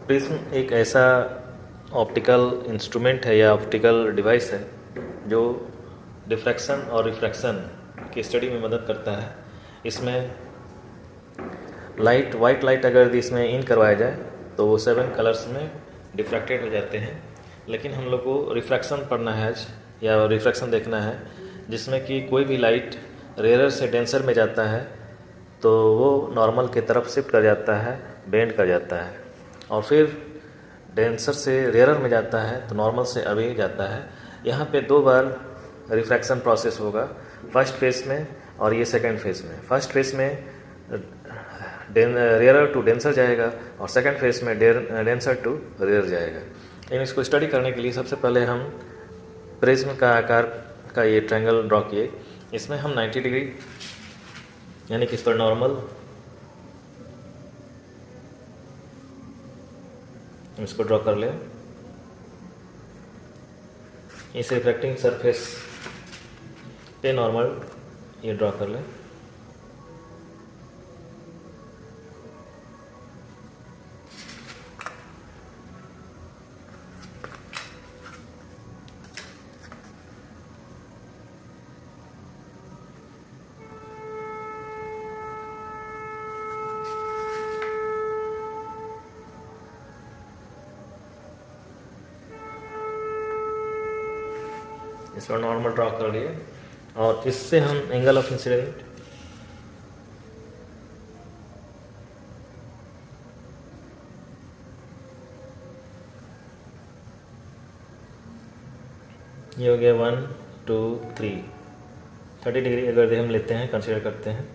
Prism एक ऐसा optical instrument है या ऑप्टिकल डिवाइस है जो डिफ्रैक्शन और रिफ्रैक्शन की स्टडी में मदद करता है। इसमें वाइट लाइट अगर इसमें इन करवाया जाए तो वो 7 कलर्स में डिफ्रैक्टेड हो जाते हैं। लेकिन हम लोग को रिफ्रैक्शन पढ़ना है आज, या रिफ्रैक्शन देखना है, जिसमें कि कोई भी लाइट रेयर से डेंसर में जाता है तो वो नॉर्मल की तरफ शिफ्ट कर जाता है, बेंड कर जाता है, और फिर डेंसर से रेयर में जाता है तो नॉर्मल से अवे जाता है। यहाँ पे 2 बार रिफ्रैक्शन प्रोसेस होगा, फर्स्ट फेज में और ये सेकंड फेज में। फर्स्ट फेज में रेयर टू डेंसर जाएगा और सेकंड फेज में डेंसर टू रेयर जाएगा। इन इसको स्टडी करने के लिए सबसे पहले हम प्रिज्म का आकार का ये ट्रायंगल ड्रॉ किए। इसमें हम 90 डिग्री यानी कि इस पर नॉर्मल इसको ड्रॉ कर लें। इस रिफ्रैक्टिंग सरफेस पे नॉर्मल ये ड्रॉ कर लें। इस पर नॉर्मल ड्रॉ कर लिए और इससे हम एंगल ऑफ इंसिडेंट ये हो गया 1 2 3 30 डिग्री अगर हम लेते हैं, कंसिडर करते हैं,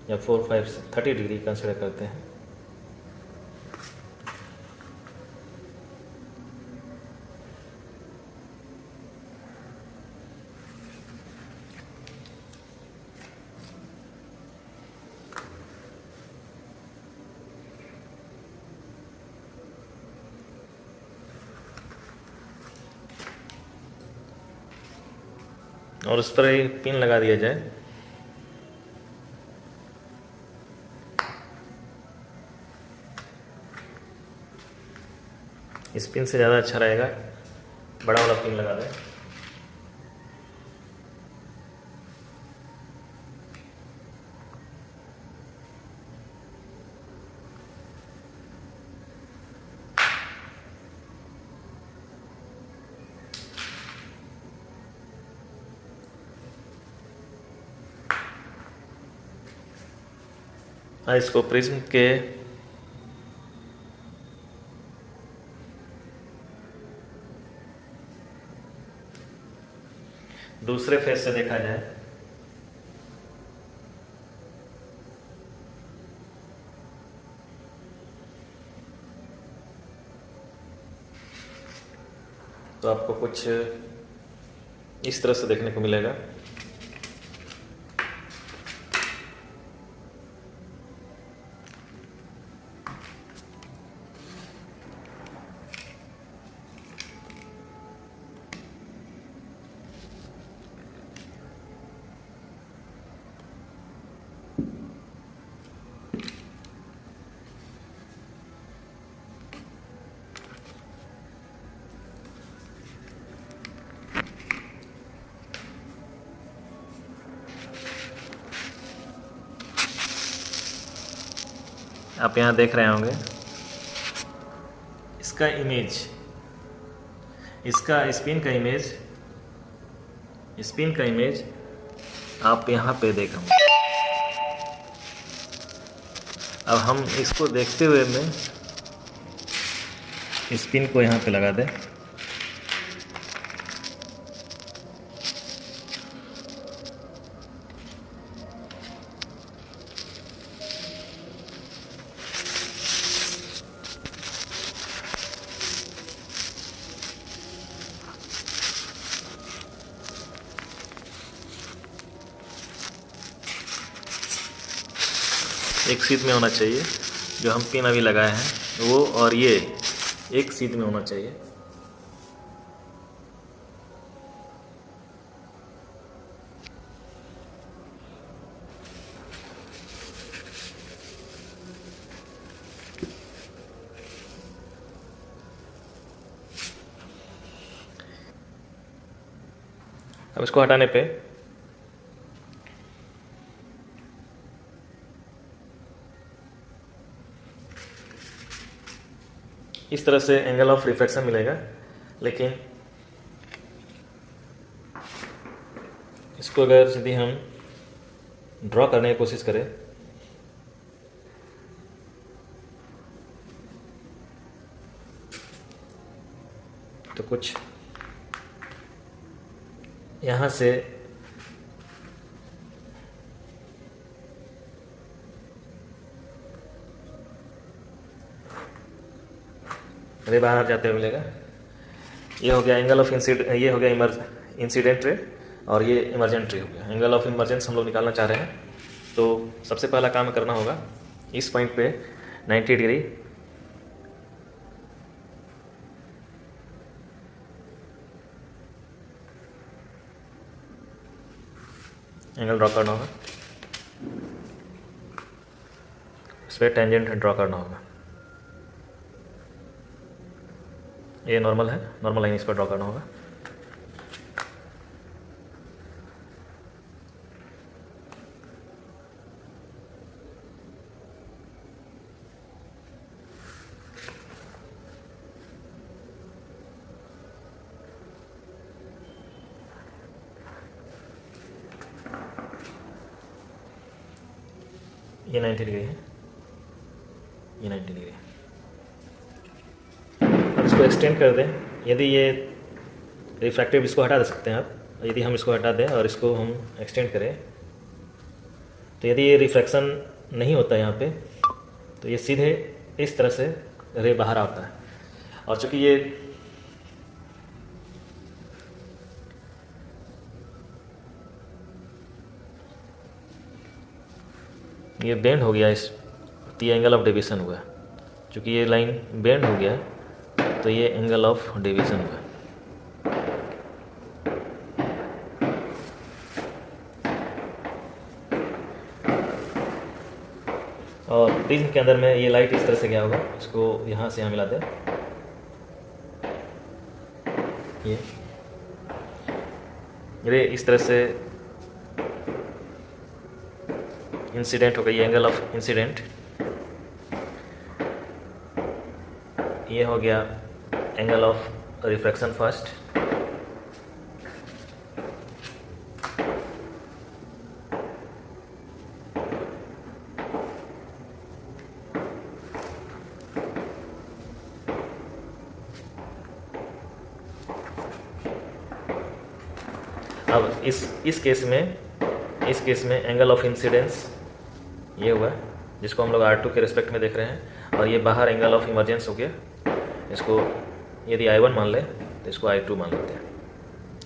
या 4 5 30 डिग्री कंसिडर करते हैं। और उस पर एक पिन लगा दिया जाए। इस पिन से ज़्यादा अच्छा रहेगा, बड़ा वाला पिन लगा दें। इसको प्रिज्म के दूसरे फेस से देखा जाए तो आपको कुछ इस तरह से देखने को मिलेगा। आप यहाँ देख रहे होंगे इसका इमेज, इसका स्पिन का इमेज आप यहाँ पे देख रहे होंगे। अब हम इसको देखते हुए में स्पिन को यहाँ पे लगा दें। एक सीध में होना चाहिए, जो हम पिन अभी लगाए हैं वो, और ये एक सीध में होना चाहिए। अब इसको हटाने पे इस तरह से एंगल ऑफ रिफ्रैक्शन मिलेगा, लेकिन इसको अगर यदि हम ड्रॉ करने की कोशिश करें तो कुछ यहाँ से रे बाहर जाते हुए मिलेगा। ये हो गया एंगल ऑफ ये हो गया इंसिडेंट रे और ये इमरजेंट रे हो गया। एंगल ऑफ इमरजेंस हम लोग निकालना चाह रहे हैं, तो सबसे पहला काम करना होगा इस पॉइंट पे 90 डिग्री एंगल ड्रॉ करना होगा, इस पर टेंजेंट ड्रॉ करना होगा। ये नॉर्मल है, नॉर्मल लाइन इस पर ड्रॉ करना होगा। ये 90 डिग्री है, ये 90 डिग्री है। अब इसको एक्सटेंड कर दें। यदि ये रिफ्रैक्टिव, इसको हटा दे सकते हैं आप, यदि हम इसको हटा दें और इसको हम एक्सटेंड करें तो यदि ये रिफ्रैक्शन नहीं होता यहाँ पे तो ये सीधे इस तरह से रे बाहर आता है। और चूँकि ये बेंड हो गया, इस तो ये एंगल ऑफ डेविएशन हुआ। चूँकि ये लाइन बेंड हो गया तो ये एंगल ऑफ डेविएशन हुआ। और प्रिज्म के अंदर में ये लाइट इस तरह से गया होगा, इसको यहाँ से यहाँ मिला दें। ये इस तरह से इंसिडेंट हो गई, एंगल ऑफ इंसिडेंट। ये हो गया एंगल ऑफ रिफ्रैक्शन फर्स्ट। अब इस केस में एंगल ऑफ इंसिडेंस ये हुआ, जिसको हम लोग R2 के रिस्पेक्ट में देख रहे हैं। और ये बाहर एंगल ऑफ इमरजेंस हो गया। इसको यदि I1 मान ले तो इसको I2 मान लेते हैं,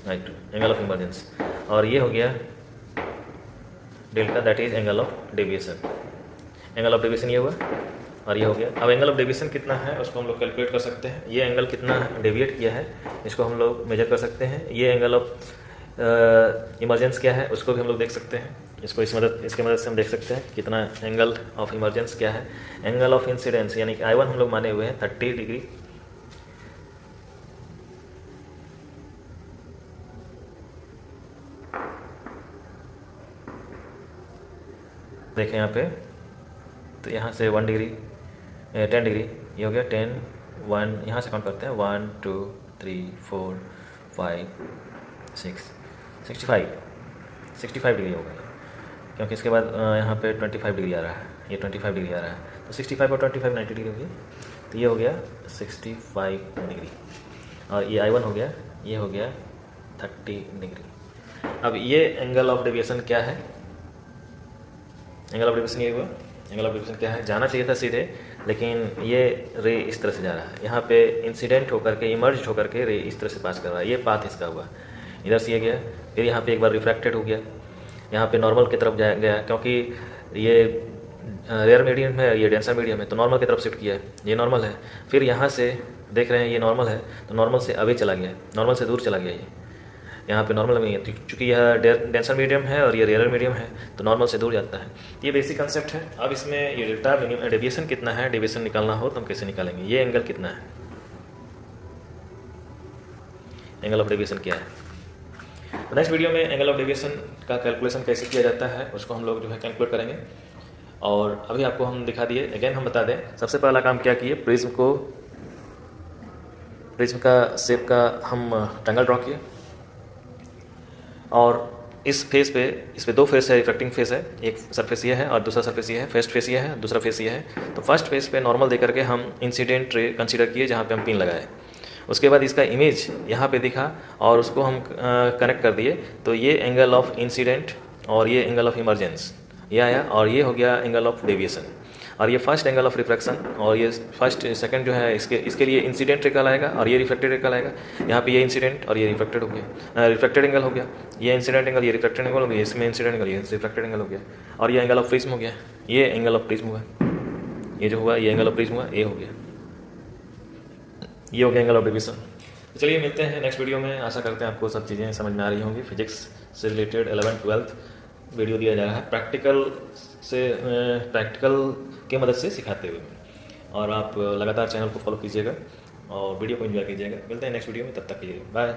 I2 एंगल ऑफ इमरजेंस। और ये हो गया delta, that is angle of deviation. Angle of deviation ये हुआ और ये हो गया। अब एंगल ऑफ डेविएशन कितना है उसको हम लोग कैलकुलेट कर सकते हैं। ये एंगल कितना डेविएट किया है इसको हम लोग मेजर कर सकते हैं। ये एंगल ऑफ इमरजेंस क्या है उसको भी हम लोग देख सकते हैं। इसके मदद से हम देख सकते हैं कितना एंगल ऑफ इमरजेंस क्या है। एंगल ऑफ इंसिडेंस यानी कि I1 हम लोग माने हुए हैं 30 डिग्री। देखें यहाँ पे, तो यहाँ से 10 डिग्री ये हो गया 10, 1 यहाँ से काउंट करते हैं 1 2 3 4 5 6 65 डिग्री हो गया, क्योंकि इसके बाद यहाँ पे 25 डिग्री आ रहा है, ये 25 डिग्री आ रहा है। तो 65 और 25 90 डिग्री हो गई, तो ये हो गया 65 डिग्री। और ये I1 हो गया, ये हो गया 30 डिग्री। अब ये एंगल ऑफ डेविएशन क्या है? एंगल ऑफ डेविएशन ये हुआ। एंगल ऑफ डेविएशन क्या है? जाना चाहिए था सीधे, लेकिन ये रे इस तरह से जा रहा है। यहाँ पे इंसिडेंट होकर के, इमर्ज होकर के रे इस तरह से पास कर रहा है। ये पाथ इसका हुआ, इधर से ये गया, फिर यहाँ पे एक बार रिफ्रैक्टेड हो गया, यहाँ पे नॉर्मल की तरफ गया, क्योंकि ये रेयर मीडियम है, ये डेंसर मीडियम है, तो नॉर्मल की तरफ शिफ्ट किया है। ये नॉर्मल है, फिर यहाँ से देख रहे हैं ये नॉर्मल है, तो नॉर्मल से अवे चला गया, नॉर्मल से दूर चला गया। ये यहाँ पे नॉर्मल नहीं है, चूँकि यह डेंसर मीडियम है और ये रेयर मीडियम है, तो नॉर्मल से दूर जाता है। ये बेसिक कंसेप्ट है। अब इसमें ये डेल्टा डेविएशन कितना है, डेविएशन निकालना हो तो हम कैसे निकालेंगे? ये एंगल कितना है, एंगल ऑफ डेविएशन क्या है? तो नेक्स्ट वीडियो में एंगल ऑफ डेविएशन का कैलकुलेशन कैसे किया जाता है उसको हम लोग जो है कैलकुलेट करेंगे। और अभी आपको हम दिखा दिए, अगेन हम बता दें, सबसे पहला काम क्या किए, प्रिज्म का शेप का हम ट्रायंगल ड्रॉ किए और इस फेस पे, इस पे दो फेस है, रिफ्लेक्टिंग फेस है, एक सरफेस ये है और दूसरा सरफेस ये है, फर्स्ट फेस ये है, दूसरा फेस ये है। तो फर्स्ट फेस पे नॉर्मल दे करके हम इंसिडेंट रे कंसीडर किए जहाँ पे हम पिन लगाए। उसके बाद इसका इमेज यहाँ पे दिखा और उसको हम कनेक्ट कर दिए, तो ये एंगल ऑफ इंसिडेंट और ये एंगल ऑफ इमरजेंस ये आया और ये हो गया एंगल ऑफ डेविएशन। और ये फर्स्ट एंगल ऑफ रिफ्रैक्शन और ये फर्स्ट सेकंड जो है इसके लिए इंसिडेंट रे कहलाएगा और ये रिफ्लेक्टेड रे कहलाएगा। यहाँ पे ये इंसिडेंट और ये रिफ्लेक्टेड हो गया, रिफ्लेक्टेड एंगल हो गया, ये इंसिडेंट एंगल, ये रिफ्लेक्टेड एंगल हो गया, इसमें इंसिडेंट एंगल, ये रिफ्लेक्टेड एंगल हो गया और ये एंगल ऑफ प्रिज्म हो गया, ये एंगल ऑफ प्रिज्म हुआ, ये जो हुआ ये एंगल ऑफ प्रिज्म हुआ, ये हो गया, ये हो गया एंगल ऑफ डेविएशन। तो चलिए मिलते हैं नेक्स्ट वीडियो में। आशा करते हैं आपको सब चीज़ें समझ में आ रही होंगी। फिजिक्स से रिलेटेड 11th-12th वीडियो दिया जा रहा है प्रैक्टिकल की मदद से सिखाते हुए, और आप लगातार चैनल को फॉलो कीजिएगा और वीडियो को एंजॉय कीजिएगा। मिलते हैं नेक्स्ट वीडियो में, तब तक के लिए बाय।